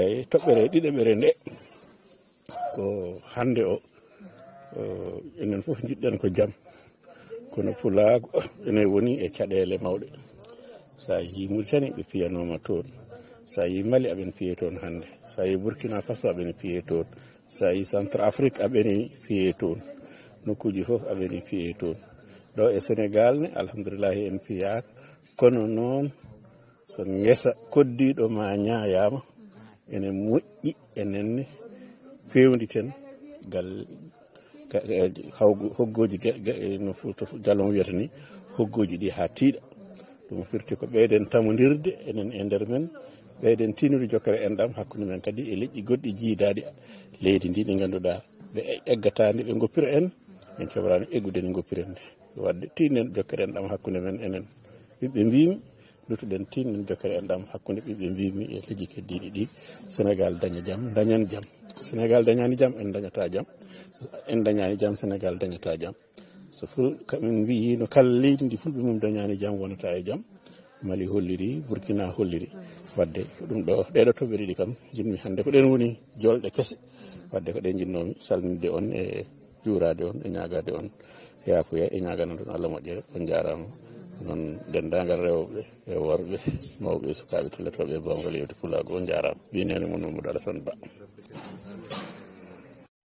eyyi toɓɓere ɗiɗaɓere nde ko hande o enen fof jiɗɗen ko jaam kono pulaago ene woni e caɗele mawɗe sa yi Mauritanie ɓe piyanoma toon sa yi Mali aɓen piye toon hande sa yi Burkina Faso aɓene piye toon sa yi Centre Afrique aɓene piye toon nokkuji fof aɓene piye toon ɗo e Sénégal ne alhamdulillahi en piyaka kono noon so ngesa koddiɗo ma ñayama ene moƴƴi enenne fewnditen gal hoggoji no jalon wiyata ni hoggoji ɗi ha tiiɗa ɗum firti ko ɓeyden tamodirde enen e nder men ɓeyden tinude jokkere enɗam hakkude men kadi e leƴƴi goɗɗi jiidaɗi leydi ndi ɗi ganduɗa ɓe eggatandi ɓe goppira en en cobrani eggude ne goppiren nde wadde tinen jokkere enɗam hakkude men enen ɓiɓɓe mbimi lutuɗen tinen jokkere enɗam hakkude ɓiɓɓe mbimi e leƴƴi keddiɗi ɗi Sénégal daña jaam dañan jaam Sénégal dañani jaam en dañata jaam en dañani jaam Sénégal dañata jaam so kamin mbi no kala leydi ndi fulɓe mum dañani jaam wonata e jaam Mali holliri Burkina holliri wadde ɗum ɗo ɗeɗo toɓɓe ɗiɗi kam jinmi hande ko ɗen woni jolɗe kese wadde ko ɗen jinnomi salminde on e juurade on e ñagade on yafuya e ñagana ɗon Allah moƴƴere on jarama noon dendagal rewɓe e worɓe mawɓe e sukaɓe tillatoɓe e bawgal yewti Pulago on jarama winene mon Mamadou Alassane Ba